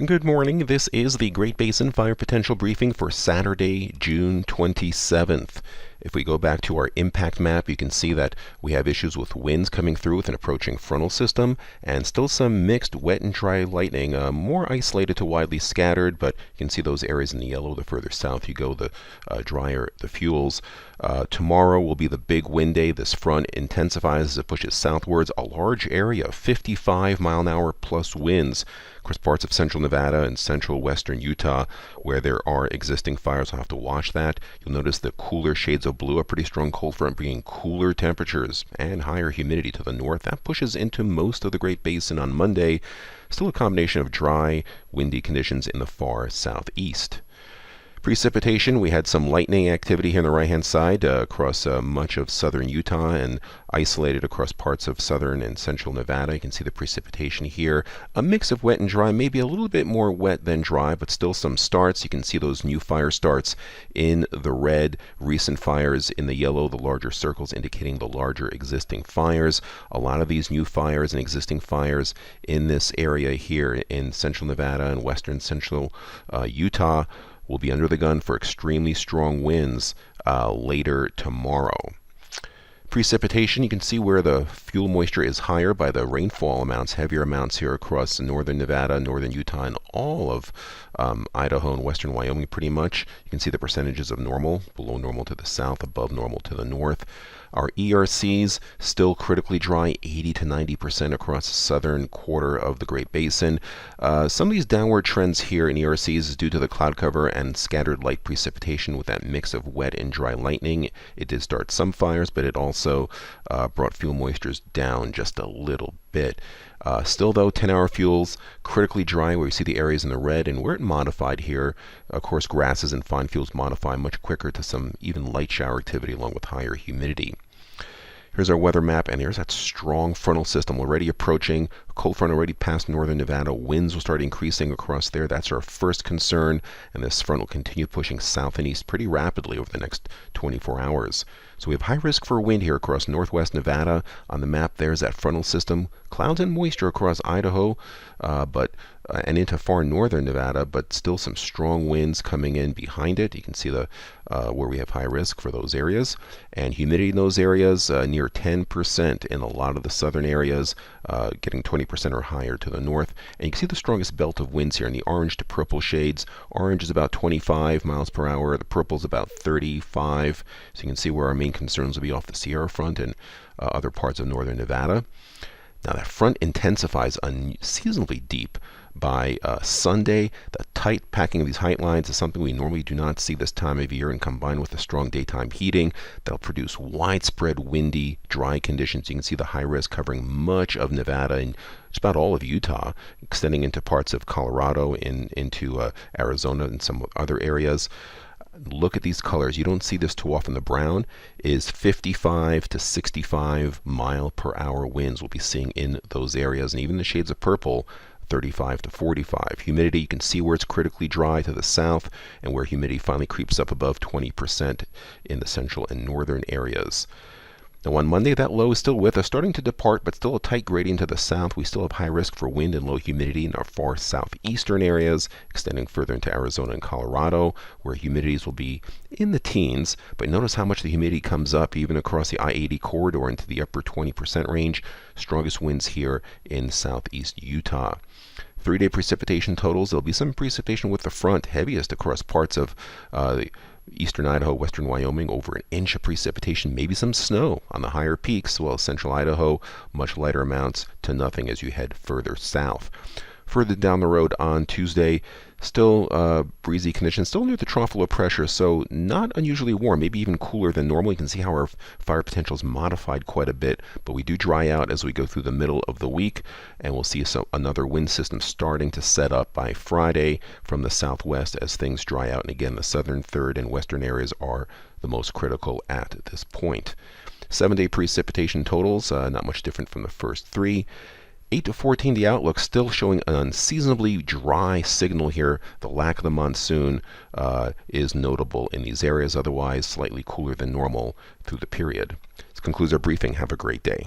Good morning. This is the Great Basin Fire Potential Briefing for Saturday, June 27th. If we go back to our impact map, you can see that we have issues with winds coming through with an approaching frontal system and still some mixed wet and dry lightning, more isolated to widely scattered, but you can see those areas in the yellow. The further south you go, the drier the fuels. Tomorrow will be the big wind day. This front intensifies as it pushes southwards. A large area, 55-mile-an-hour plus winds. Of course, parts of central Nevada and central western Utah where there are existing fires will have to watch that. You'll notice the cooler shades of blue, a pretty strong cold front bringing cooler temperatures and higher humidity to the north. That pushes into most of the Great Basin on Monday. Still a combination of dry, windy conditions in the far southeast. Precipitation, we had some lightning activity here on the right-hand side across much of southern Utah and isolated across parts of southern and central Nevada. You can see the precipitation here. A mix of wet and dry, maybe a little bit more wet than dry, but still some starts. You can see those new fire starts in the red, recent fires in the yellow, the larger circles indicating the larger existing fires. A lot of these new fires and existing fires in this area here in central Nevada and western central Utah will be under the gun for extremely strong winds later tomorrow. Precipitation, you can see where the fuel moisture is higher by the rainfall amounts, heavier amounts here across northern Nevada, northern Utah, and all of Idaho and western Wyoming pretty much. You can see the percentages of normal, below normal to the south, above normal to the north. Our ERCs still critically dry, 80 to 90% across the southern quarter of the Great Basin. Some of these downward trends here in ERCs is due to the cloud cover and scattered light precipitation with that mix of wet and dry lightning. It did start some fires, but it also brought fuel moistures down just a little bit. Still though, 10-hour fuels critically dry where you see the areas in the red, and where it modified here, of course grasses and fine fuels modify much quicker to some even light shower activity along with higher humidity. Here's our weather map, and there's that strong frontal system already approaching. A cold front already past northern Nevada. Winds will start increasing across there. That's our first concern, and this front will continue pushing south and east pretty rapidly over the next 24 hours. So we have high risk for wind here across northwest Nevada. On the map, there's that frontal system. Clouds and moisture across Idaho, and into far northern Nevada, but still some strong winds coming in behind it. You can see the where we have high risk for those areas. And humidity in those areas near 10% in a lot of the southern areas, getting 20% or higher to the north. And you can see the strongest belt of winds here in the orange to purple shades. Orange is about 25 miles per hour. The purple is about 35. So you can see where our main concerns will be off the Sierra front and other parts of northern Nevada. Now that front intensifies unseasonably deep by Sunday. The tight packing of these height lines is something we normally do not see this time of year, and combined with the strong daytime heating, that'll produce widespread windy, dry conditions. You can see the high risk covering much of Nevada and just about all of Utah, extending into parts of Colorado, into Arizona and some other areas. Look at these colors. You don't see this too often. The brown is 55 to 65 mile per hour winds we'll be seeing in those areas, and even the shades of purple, 35 to 45. Humidity, you can see where it's critically dry to the south and where humidity finally creeps up above 20% in the central and northern areas. Now on Monday, that low is still with us, starting to depart, but still a tight gradient to the south. We still have high risk for wind and low humidity in our far southeastern areas, extending further into Arizona and Colorado, where humidities will be in the teens. But notice how much the humidity comes up even across the I-80 corridor into the upper 20% range. Strongest winds here in southeast Utah. 3-day precipitation totals. There'll be some precipitation with the front, heaviest across parts of eastern Idaho, western Wyoming, over an inch of precipitation, maybe some snow on the higher peaks, while central Idaho, much lighter amounts to nothing as you head further south. Further down the road on Tuesday, still breezy conditions, still near the trough of low pressure, so not unusually warm, maybe even cooler than normal. You can see how our fire potential is modified quite a bit, but we do dry out as we go through the middle of the week, and we'll see another wind system starting to set up by Friday from the southwest as things dry out. And again, the southern third and western areas are the most critical at this point. 7-day precipitation totals, not much different from the first three. 8 to 14, the outlook still showing an unseasonably dry signal here. The lack of the monsoon is notable in these areas, otherwise slightly cooler than normal through the period. This concludes our briefing. Have a great day.